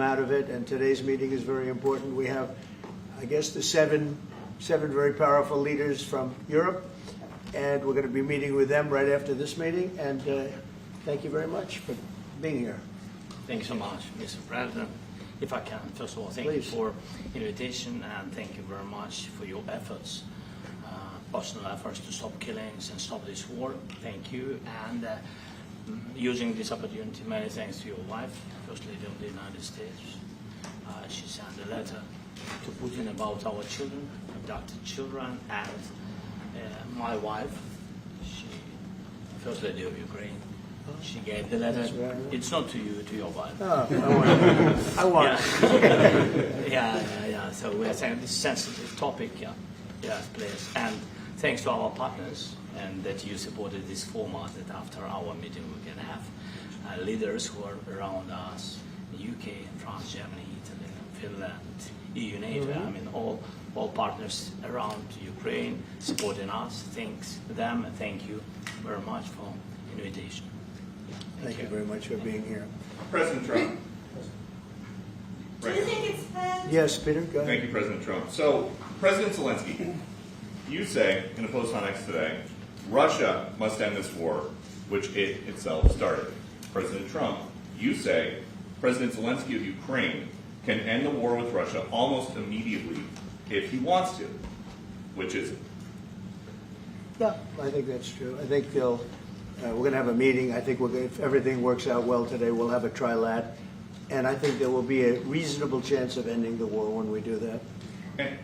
come out of it, and today's meeting is very important. We have, I guess, the seven very powerful leaders from Europe, and we're going to be meeting with them right after this meeting, and thank you very much for being here. Thank you so much, Mr. President. If I can, first of all, thank Please. you for invitation, and thank you very much for your efforts, personal efforts to stop killings and stop this war. Thank you, and using this opportunity, many thanks to your wife, First Lady of the United States. She sent a letter to Putin about our children, abducted children, and my wife, First Lady of Ukraine. She gave the letter. It's not to you, to your wife. Oh, I want it. Yeah. So we're saying this sensitive topic, yes, please. And thanks to our partners, and that you supported this format, that after our meeting we can have leaders who are around us, UK, France, Germany, Italy, Finland, EU, NATO, I mean all partners around Ukraine supporting us. Thanks to them, and thank you very much for invitation. Thank you very much for being here. President Trump. Do you think it's fair? Yes, Peter, go ahead. Thank you, President Trump. So, President Zelenskyy, you say in a post on X today, Russia must end this war, which it itself started. President Trump, you say President Zelenskyy of Ukraine can end the war with Russia almost immediately if he wants to. Which is it? Yeah, I think that's true. I think we're going to have a meeting. I think if everything works out well today, we'll have a trilat. And I think there will be a reasonable chance of ending the war when we do that. And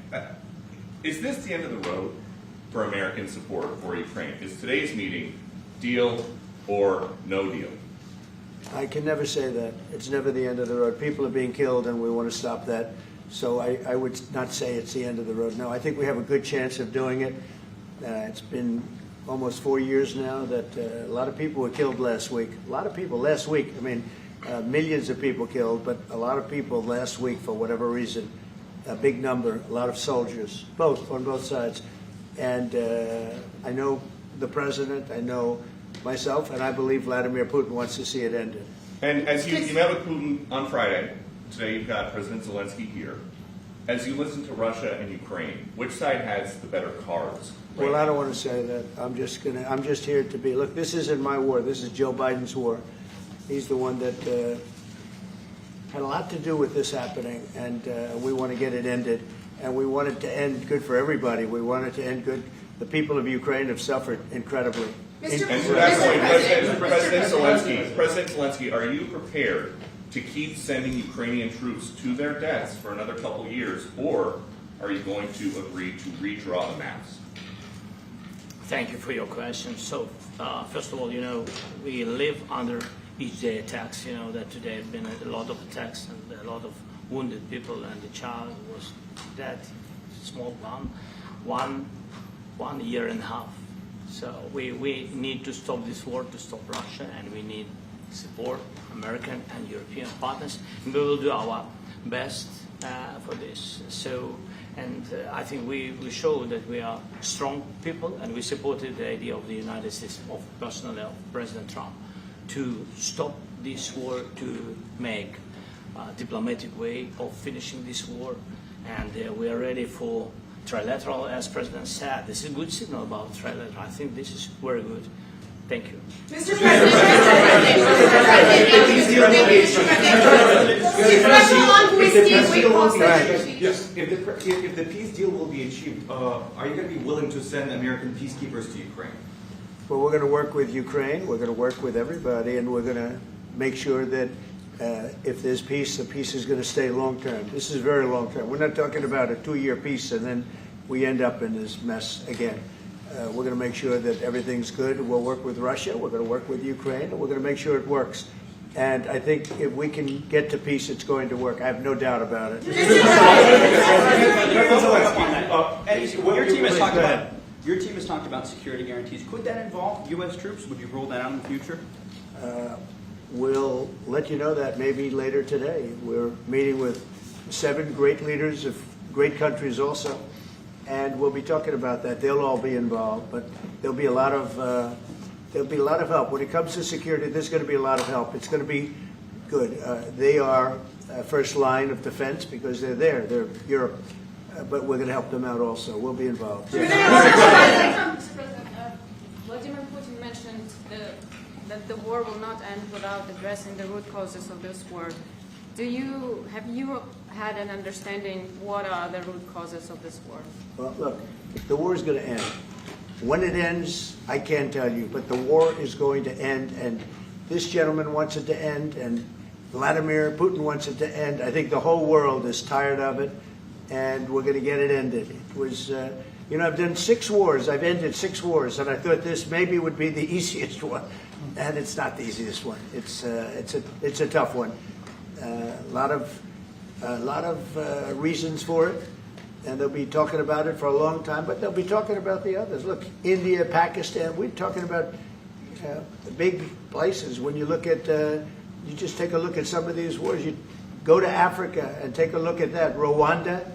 is this the end of the road for American support for Ukraine? Is today's meeting deal or no deal? I can never say that. It's never the end of the road. People are being killed, and we want to stop that. So I would not say it's the end of the road. No, I think we have a good chance of doing it. It's been almost 4 years now that a lot of people were killed last week. A lot of people last week. I mean, millions of people killed, but a lot of people last week for whatever reason. A big number, a lot of soldiers, on both sides. And I know the president, I know myself, and I believe Vladimir Putin wants to see it ended. And as you met with Putin on Friday, today you've got President Zelenskyy here. As you listen to Russia and Ukraine, which side has the better cards? Well, I don't want to say that. I'm just here to be. Look, this isn't my war. This is Joe Biden's war. He's the one that had a lot to do with this happening, and we want to get it ended. And we want it to end good for everybody. We want it to end good. The people of Ukraine have suffered incredibly. And to that point, President Zelenskyy, are you prepared to keep sending Ukrainian troops to their deaths for another couple of years, or are you going to agree to redraw the maps? Thank you for your question. So, first of all, we live under each day attacks. That today have been a lot of attacks and a lot of wounded people, and the child was dead, small one year and a half. So we need to stop this war, to stop Russia, and we need support American and European partners. And we will do our best for this. So, and I think we show that we are strong people, and we supported the idea of the United States, of personally of President Trump, to stop this war, to make a diplomatic way of finishing this war. And we are ready for trilateral, as President said. This is a good signal about trilateral. I think this is very good. Thank you. Mr. President, yes, if the peace deal will be achieved, are you going to be willing to send American peacekeepers to Ukraine? Well, we're going to work with Ukraine. We're going to work with everybody, and we're going to make sure that if there's peace, the peace is going to stay long term. This is very long term. We're not talking about a 2-year peace and then we end up in this mess again. We're going to make sure that everything's good. We'll work with Russia. We're going to work with Ukraine, and we're going to make sure it works. And I think if we can get to peace, it's going to work. I have no doubt about it. Your team has talked about security guarantees. Could that involve U.S. troops? Would you rule that out in the future? We'll let you know that maybe later today. We're meeting with 7 great leaders of great countries also, and we'll be talking about that. They'll all be involved, but there'll be a lot of help when it comes to security. There's going to be a lot of help. It's going to be good. They are first line of defense because they're there. They're Europe. But we're going to help them out also. We'll be involved. Mr. President, Vladimir Putin mentioned that the war will not end without addressing the root causes of this war. Have you had an understanding what are the root causes of this war? Well, look, the war is going to end. When it ends, I can't tell you, but the war is going to end, and this gentleman wants it to end, and Vladimir Putin wants it to end. I think the whole world is tired of it, and we're going to get it ended. It was, I've done 6 wars. I've ended 6 wars, and I thought this maybe would be the easiest one, and it's not the easiest one. It's a tough one. A lot of reasons for it. And they'll be talking about it for a long time, but they'll be talking about the others. Look, India, Pakistan, we're talking about the big places. When you look at, you just take a look at some of these wars. You go to Africa and take a look at that. Rwanda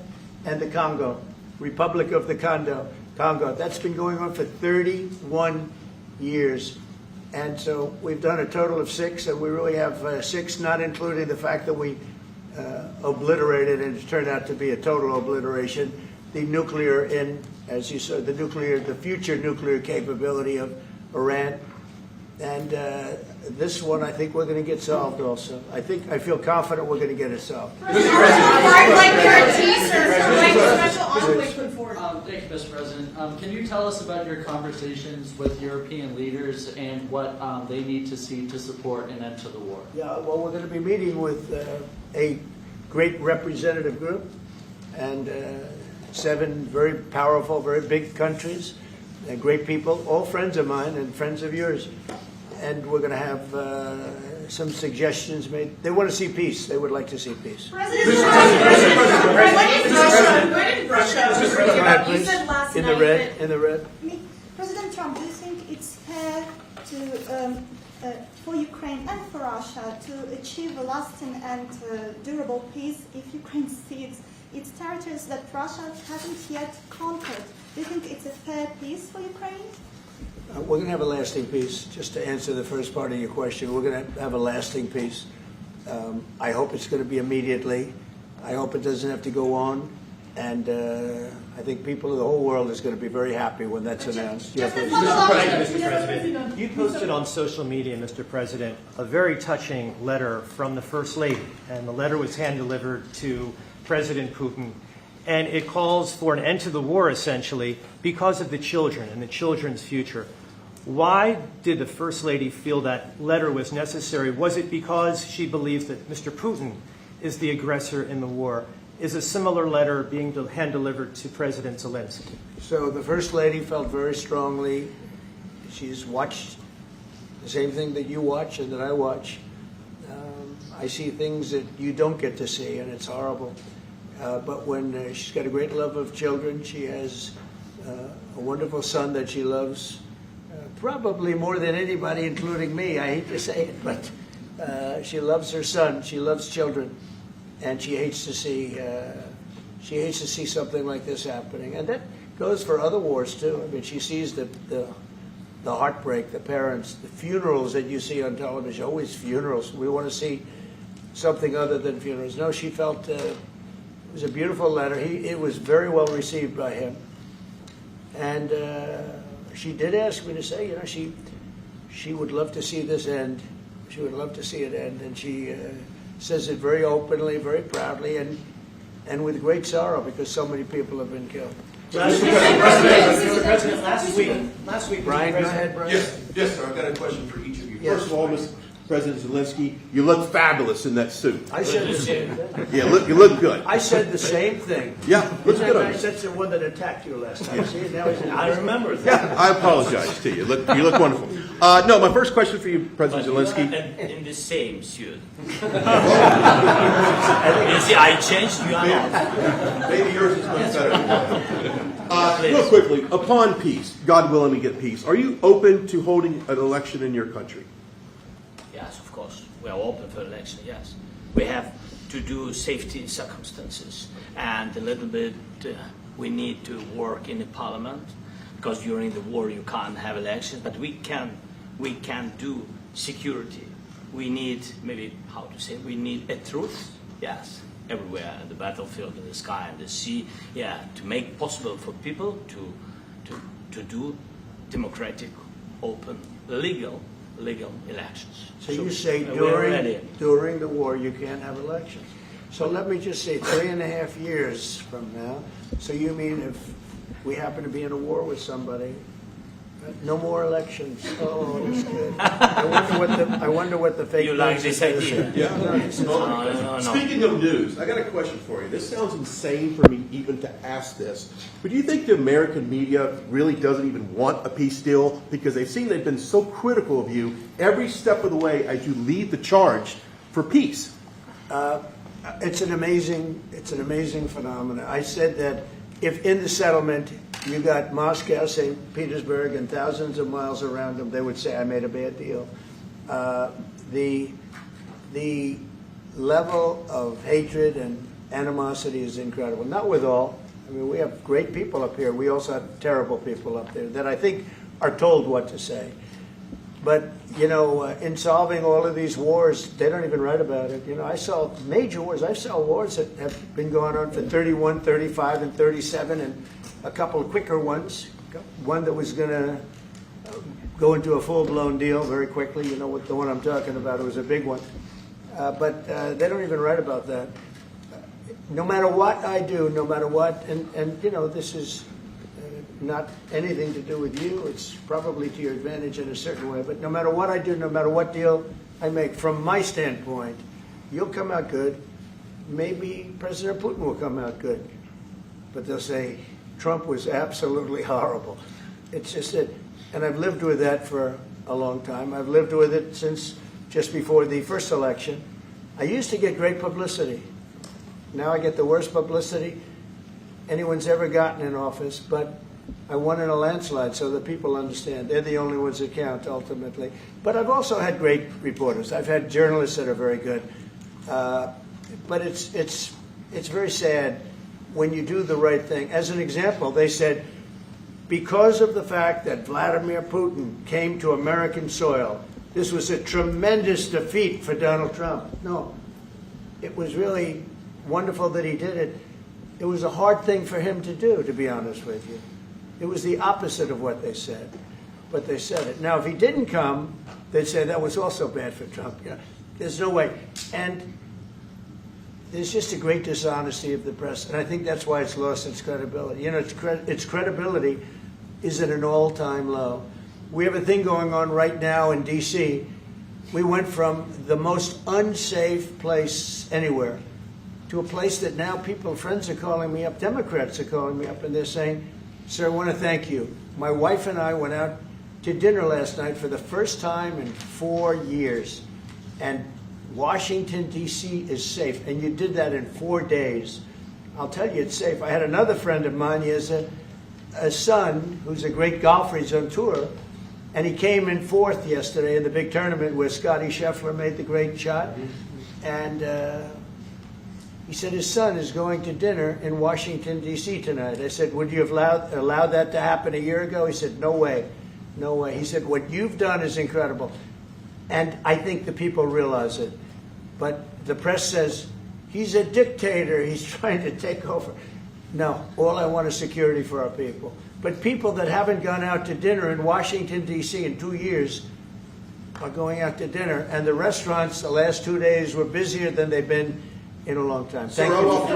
and the Congo, Republic of the Congo. That's been going on for 31 years. And so we've done a total of 6, and we really have 6, not including the fact that we obliterated, and it turned out to be a total obliteration, the nuclear, as you saw, the future nuclear capability of Iran. And this one, I think we're going to get solved also. I feel confident we're going to get it solved. Like guarantees or special envoy put forward. Thank you, Mr. President. Can you tell us about your conversations with European leaders and what they need to see to support an end to the war? Yeah, well, we're going to be meeting with a great representative group and 7 very powerful, very big countries and great people, all friends of mine and friends of yours. And we're going to have some suggestions made. They want to see peace. They would like to see peace. President, when did Russia, Go ahead, you please. said last In night the red, in the red. President Trump, do you think it's fair to, for Ukraine and for Russia to achieve a lasting and durable peace if Ukraine cedes its territories that Russia hasn't yet conquered? Do you think it's a fair peace for Ukraine? We're going to have a lasting peace. Just to answer the first part of your question, we're going to have a lasting peace. I hope it's going to be immediately. I hope it doesn't have to go on. And I think people of the whole world is going to be very happy when that's announced. Mr. President, you posted on social media, Mr. President, a very touching letter from the First Lady. And the letter was hand-delivered to President Putin. And it calls for an end to the war, essentially, because of the children and the children's future. Why did the First Lady feel that letter was necessary? Was it because she believes that Mr. Putin is the aggressor in the war? Is a similar letter being hand-delivered to President Zelenskyy? So the First Lady felt very strongly. She's watched the same thing that you watch and that I watch. I see things that you don't get to see, and it's horrible. But when she's got a great love of children, she has a wonderful son that she loves, probably more than anybody, including me. I hate to say it, but she loves her son. She loves children, and she hates to see something like this happening. And that goes for other wars too. I mean, she sees the heartbreak, the parents, the funerals that you see on television. Always funerals. We want to see something other than funerals. No, she felt. It was a beautiful letter. It was very well received by him. And she did ask me to say, she would love to see this end. She would love to see it end. And she says it very openly, very proudly, and with great sorrow because so many people have been killed. Mr. President, last week, Brian, go ahead, Brian. Yes, sir. I've got a question for each of you. Yes. First of all, Mr. President Zelensky, you look fabulous in that suit. I said the same thing. Yeah, you look good. I said the same thing. Yeah, looks Isn't good that on nice? you. That's the one that attacked you last time. See, now he's I remember that. I apologize to you. You look wonderful. No, my first question for you, President Zelensky. In the same suit. You see, I changed you out. Maybe yours is much better. Real quickly, upon peace, God willing we get peace, are you open to holding an election in your country? Yes, of course. We are open for election, yes. We have to do safety circumstances. And a little bit, we need to work in the parliament, because during the war you can't have elections, but we can do security. We need, maybe, we need a truth yes, everywhere, in the battlefield, in the sky, in the sea, yeah, to make possible for people to do democratic, open, legal elections. So you say we're ready. during the war you can't have elections. So let me just say 3.5 years from now. So you mean if we happen to be in a war with somebody, no more elections? Oh, that's good. I wonder what the fake You like news this is. idea? Yeah. No. Speaking of news, I got a question for you. This sounds insane for me even to ask this, but do you think the American media really doesn't even want a peace deal because they've seen they've been so critical of you every step of the way as you lead the charge for peace? It's an amazing phenomenon. I said that if in the settlement you got Moscow, St. Petersburg, and thousands of miles around them, they would say, I made a bad deal. The level of hatred and animosity is incredible. Not with all. I mean, we have great people up here. We also have terrible people up there that I think are told what to say. But, you know, in solving all of these wars, they don't even write about it. You know, I saw major wars. I saw wars that have been going on for 31, 35, and 37, and a couple of quicker ones. One that was going to go into a full-blown deal very quickly. You know what the one I'm talking about. It was a big one. But they don't even write about that. No matter what I do, no matter what, and you know, this is not anything to do with you. It's probably to your advantage in a certain way. But no matter what I do, no matter what deal I make, from my standpoint, you'll come out good. Maybe President Putin will come out good. But they'll say, Trump was absolutely horrible. It's just that, and I've lived with that for a long time. I've lived with it since just before the first election. I used to get great publicity. Now I get the worst publicity anyone's ever gotten in office, but I won in a landslide, so that people understand. They're the only ones that count, ultimately. But I've also had great reporters. I've had journalists that are very good. But it's very sad when you do the right thing. As an example, they said, because of the fact that Vladimir Putin came to American soil, this was a tremendous defeat for Donald Trump. No, it was really wonderful that he did it. It was a hard thing for him to do, to be honest with you. It was the opposite of what they said, but they said it. Now, if he didn't come, they'd say that was also bad for Trump. You know, there's no way. And there's just a great dishonesty of the press, and I think that's why it's lost its credibility. You know, its credibility is at an all-time low. We have a thing going on right now in D.C. We went from the most unsafe place anywhere to a place that now friends are calling me up, Democrats are calling me up, and they're saying, sir, I want to thank you. My wife and I went out to dinner last night for the first time in 4 years, and Washington, D.C. is safe, and you did that in 4 days. I'll tell you, it's safe. I had another friend of mine. He has a son who's a great golfer. He's on tour, and he came in fourth yesterday in the big tournament where Scotty Scheffler made the great shot, and he said his son is going to dinner in Washington, D.C. tonight. I said, would you have allowed that to happen a year ago? He said, no way, no way. He said, what you've done is incredible. And I think the people realize it. But the press says, he's a dictator, he's trying to take over. No, all I want is security for our people. But people that haven't gone out to dinner in Washington, D.C. in 2 years are going out to dinner. And the restaurants the last 2 days were busier than they've been in a long time. Sir, I walked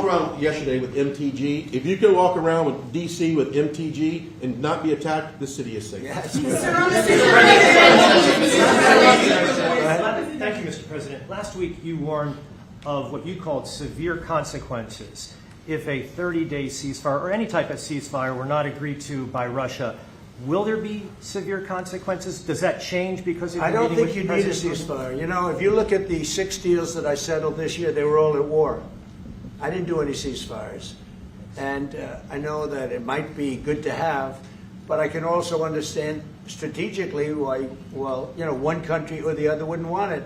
around yesterday with MTG. If you can walk around with D.C. with MTG and not be attacked, the city is safe. Yes. Thank you, Mr. President. Last week you warned of what you called severe consequences if a 30-day ceasefire or any type of ceasefire were not agreed to by Russia. Will there be severe consequences? Does that change because of I don't think you need a President ceasefire. You know, if you look at the 6 deals that I settled this year, they were all at war. I didn't do any ceasefires. And I know that it might be good to have, but I can also understand strategically why, well, you know, one country or the other wouldn't want it.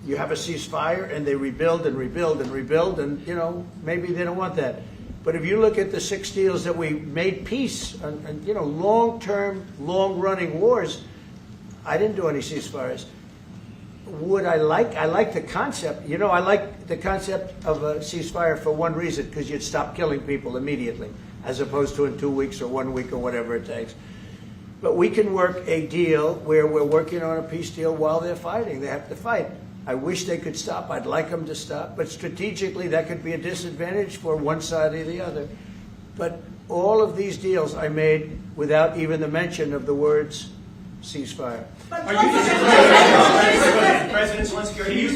You have a ceasefire and they rebuild and rebuild and rebuild, and, you know, maybe they don't want that. But if you look at the 6 deals that we made peace and you know, long-term, long-running wars, I didn't do any ceasefires. would I like the concept. You know, I like the concept of a ceasefire for one reason, because you'd stop killing people immediately, as opposed to in 2 weeks or 1 week or whatever it takes. But we can work a deal where we're working on a peace deal while they're fighting. They have to fight. I wish they could stop. I'd like them to stop. But strategically, that could be a disadvantage for one side or the other. But all of these deals I made without even the mention of the words ceasefire. President Zelenskyy, can you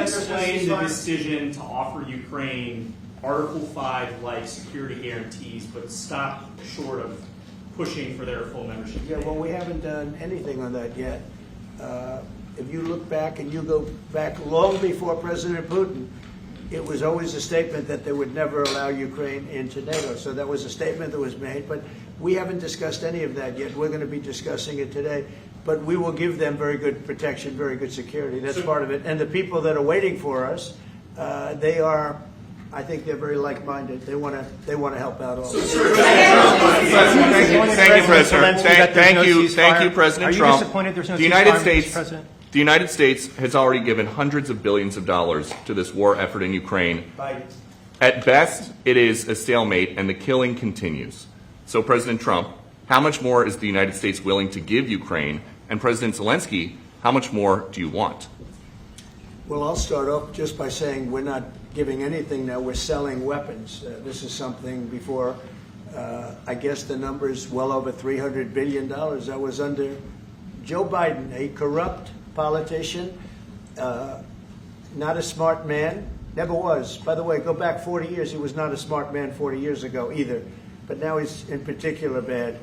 explain the decision to offer Ukraine Article 5-like security guarantees, but stop short of pushing for their full membership? Yeah, well, we haven't done anything on that yet. If you look back and you go back long before President Putin, it was always a statement that they would never allow Ukraine into NATO. So that was a statement that was made, but we haven't discussed any of that yet. We're going to be discussing it today. But we will give them very good protection, very good security. That's part of it. And the people that are waiting for us, they are, I think they're very like-minded. They want to help out also. Thank you, President. Thank you, President Trump. Are you disappointed there's no ceasefire, Mr. President? The United States has already given hundreds of billions of dollars to this war effort in Ukraine. At best, it is a stalemate, and the killing continues. So, President Trump, how much more is the United States willing to give Ukraine? And President Zelenskyy, how much more do you want? Well, I'll start off just by saying we're not giving anything now. We're selling weapons. This is something before, I guess the number is well over $300 billion. That was under Joe Biden, a corrupt politician, not a smart man, never was. By the way, go back 40 years, he was not a smart man 40 years ago either, but now he's in particular bad.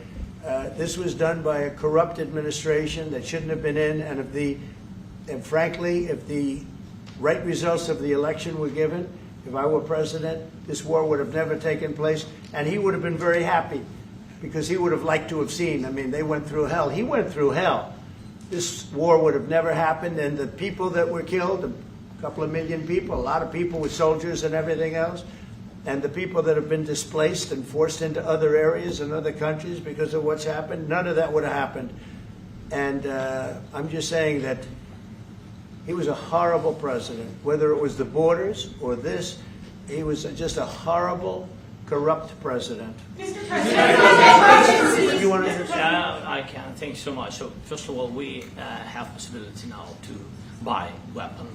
This was done by a corrupt administration that shouldn't have been in, and frankly, if the right results of the election were given, if I were president, this war would have never taken place, and he would have been very happy, because he would have liked to have seen. I mean, they went through hell. He went through hell. This war would have never happened, and the people that were killed, a couple of million people, a lot of people with soldiers and everything else, and the people that have been displaced and forced into other areas and other countries because of what's happened, none of that would have happened. And I'm just saying that he was a horrible president. Whether it was the borders or this, he was just a horrible, corrupt president. Mr. President, You want to I can. Thank you so much. So first of all, we have possibility now to buy weapon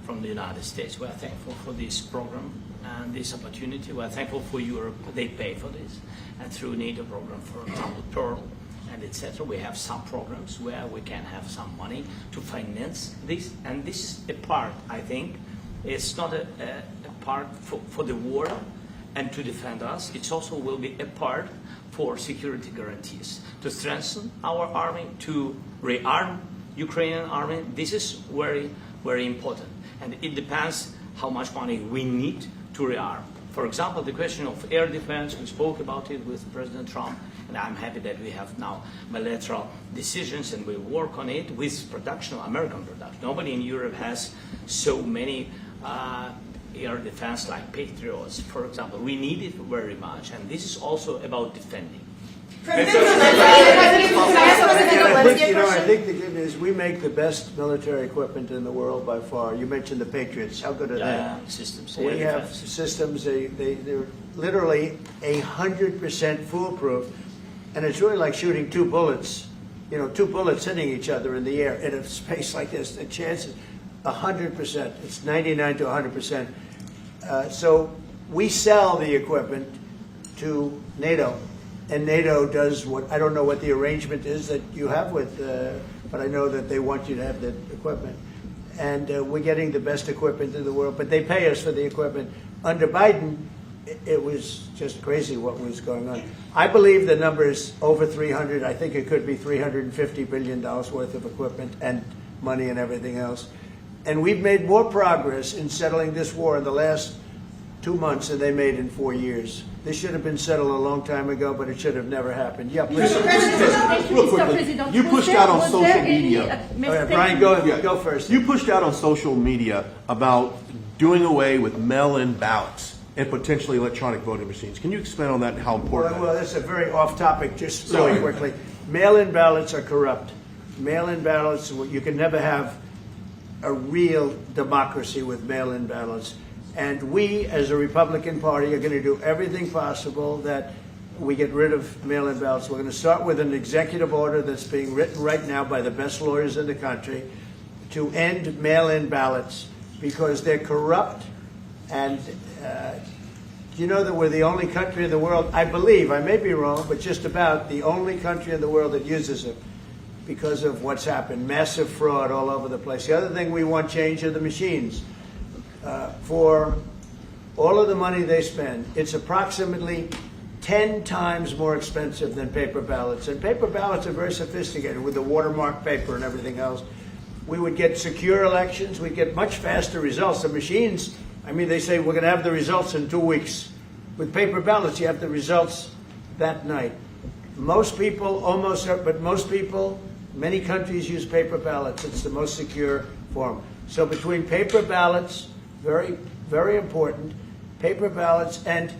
from the United States. We are thankful for this program and this opportunity. We are thankful for Europe. They pay for this. And through NATO program, for example, Pearl and etc., we have some programs where we can have some money to finance this. And this is a part, I think, it's not a part for the war and to defend us. It also will be a part for security guarantees, to strengthen our army, to rearm Ukrainian army. This is very, very important. And it depends how much money we need to rearm. For example, the question of air defense, we spoke about it with President Trump, and I'm happy that we have now bilateral decisions and we work on it with production, American production. Nobody in Europe has so many air defense like Patriots, for example. We need it very much, and this is also about defending. I think the good news, we make the best military equipment in the world by far. You mentioned the Patriots. How good are they? Systems. We have systems, they're literally 100% foolproof. And it's really like shooting two bullets, two bullets hitting each other in the air in a space like this. The chance is 100%. It's 99 to 100%. So we sell the equipment to NATO. And NATO does what, I don't know what the arrangement is that you have with, but I know that they want you to have the equipment. And we're getting the best equipment in the world, but they pay us for the equipment. Under Biden, it was just crazy what was going on. I believe the number is over 300. I think it could be $350 billion worth of equipment and money and everything else. And we've made more progress in settling this war in the last 2 months than they made in 4 years. This should have been settled a long time ago, but it should have never happened. Yeah, please. Real quickly, you pushed out on social media. Brian, go first. You pushed out on social media about doing away with mail-in ballots and potentially electronic voting machines. Can you expand on that and how important Well, that's a very off-topic, just really quickly. Mail-in ballots are corrupt. Mail-in ballots, you can never have a real democracy with mail-in ballots. And we, as a Republican Party, are going to do everything possible that we get rid of mail-in ballots. We're going to start with an executive order that's being written right now by the best lawyers in the country to end mail-in ballots because they're corrupt. And you know that we're the only country in the world, I believe, I may be wrong, but just about the only country in the world that uses it because of what's happened. Massive fraud all over the place. The other thing we want change are the machines. For all of the money they spend, it's approximately 10 times more expensive than paper ballots. And paper ballots are very sophisticated with the watermark paper and everything else. We would get secure elections. We'd get much faster results. The machines, I mean, they say we're going to have the results in 2 weeks. With paper ballots, you have the results that night. Most people, many countries use paper ballots. It's the most secure form. So between paper ballots, very, very important, paper ballots, and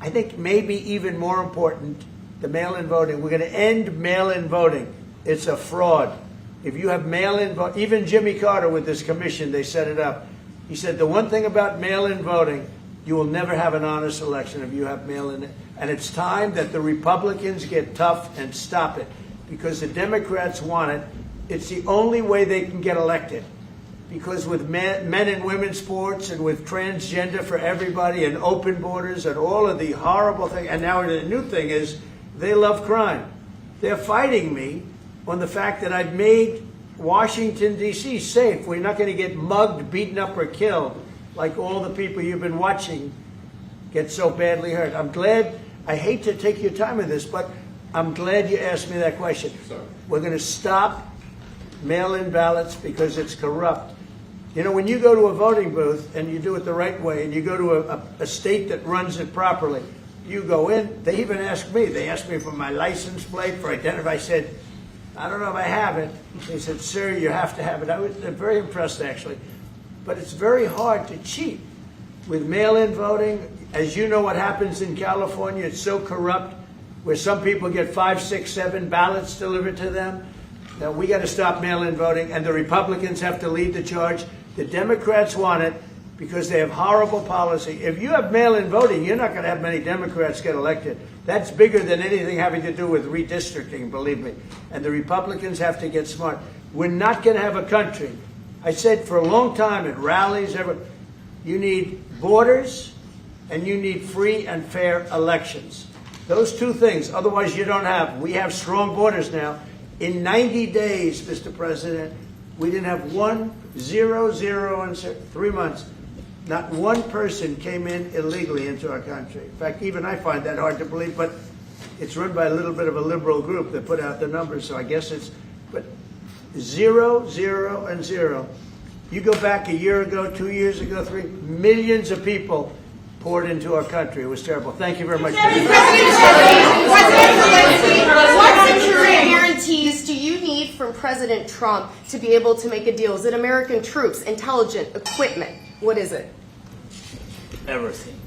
I think maybe even more important, the mail-in voting. We're going to end mail-in voting. It's a fraud. If you have mail-in vote, even Jimmy Carter with this commission, they set it up. He said the one thing about mail-in voting, you will never have an honest election if you have mail-in. And it's time that the Republicans get tough and stop it because the Democrats want it. It's the only way they can get elected. Because with men and women's sports and with transgender for everybody and open borders and all of the horrible things, and now the new thing is they love crime. They're fighting me on the fact that I've made Washington, D.C. safe. We're not going to get mugged, beaten up, or killed like all the people you've been watching get so badly hurt. I'm glad, I hate to take your time with this, but I'm glad you asked me that question. Sorry. We're going to stop mail-in ballots because it's corrupt. You know, when you go to a voting booth and you do it the right way and you go to a state that runs it properly, you go in, they even ask me. They asked me for my license plate, for identity. I said, I don't know if I have it. They said, sir, you have to have it. I was very impressed, actually. But it's very hard to cheat with mail-in voting. As you know what happens in California, it's so corrupt, where some people get 5, 6, 7 ballots delivered to them. Now, we got to stop mail-in voting, and the Republicans have to lead the charge. The Democrats want it because they have horrible policy. If you have mail-in voting, you're not going to have many Democrats get elected. That's bigger than anything having to do with redistricting, believe me. And the Republicans have to get smart. We're not going to have a country. I said for a long time at rallies, you need borders and you need free and fair elections. Those two things. Otherwise, you don't have. We have strong borders now. In 90 days, Mr. President, we didn't have 0 in 3 months. Not one person came in illegally into our country. In fact, even I find that hard to believe, but it's run by a little bit of a liberal group that put out the numbers, so I guess it's, but 0, 0, and 0. You go back a year ago, 2 years ago, 3 millions of people poured into our country. It was terrible. Thank you very much. What security guarantees do you need from President Trump to be able to make a deal? Is it American troops, intelligence, equipment? What is it? Everything.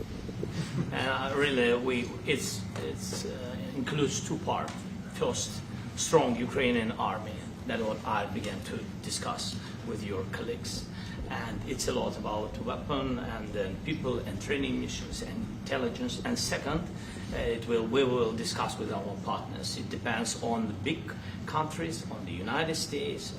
And really, it includes 2 parts. First, strong Ukrainian army. That's what I began to discuss with your colleagues. And it's a lot about weapon and then people and training missions and intelligence. And second, we will discuss with our partners. It depends on the big countries, on the United States,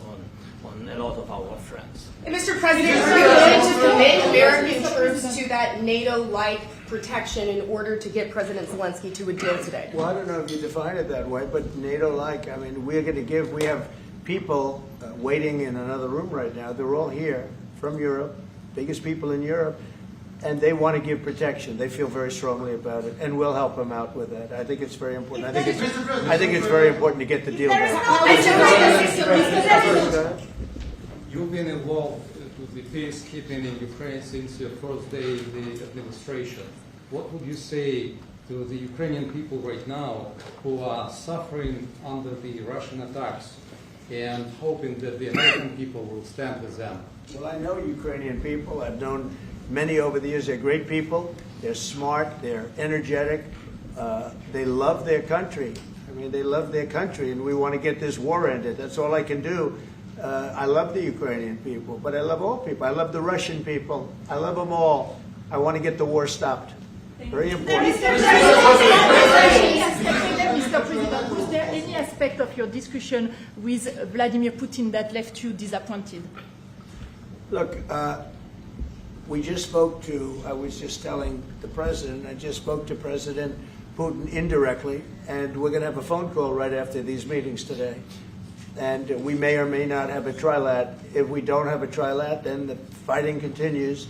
on a lot of our friends. And Mr. President, are you willing to commit American troops to that NATO-like protection in order to get President Zelenskyy to a deal today? Well, I don't know if you define it that way, but NATO-like, I mean, we're going to give, we have people waiting in another room right now. They're all here from Europe, biggest people in Europe, and they want to give protection. They feel very strongly about it, and we'll help them out with that. I think it's very important. I think it's very important to get the deal done. You've been involved with the peacekeeping in Ukraine since your first day in the administration. What would you say to the Ukrainian people right now who are suffering under the Russian attacks and hoping that the American people will stand with them? Well, I know Ukrainian people. I've known many over the years. They're great people. They're smart. They're energetic. They love their country. I mean, they love their country, and we want to get this war ended. That's all I can do. I love the Ukrainian people, but I love all people. I love the Russian people. I love them all. I want to get the war stopped. Very important. Mr. President, was there any aspect of your discussion with Vladimir Putin that left you disappointed? Look, we just spoke to, I was just telling the President, I just spoke to President Putin indirectly, and we're going to have a phone call right after these meetings today. And we may or may not have a trilat. If we don't have a trilat, then the fighting continues.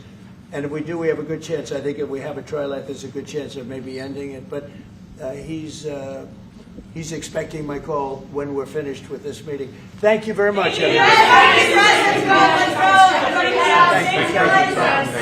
And if we do, we have a good chance. I think if we have a trilat, there's a good chance of maybe ending it. But he's expecting my call when we're finished with this meeting. Thank you very much, everybody. Thank you.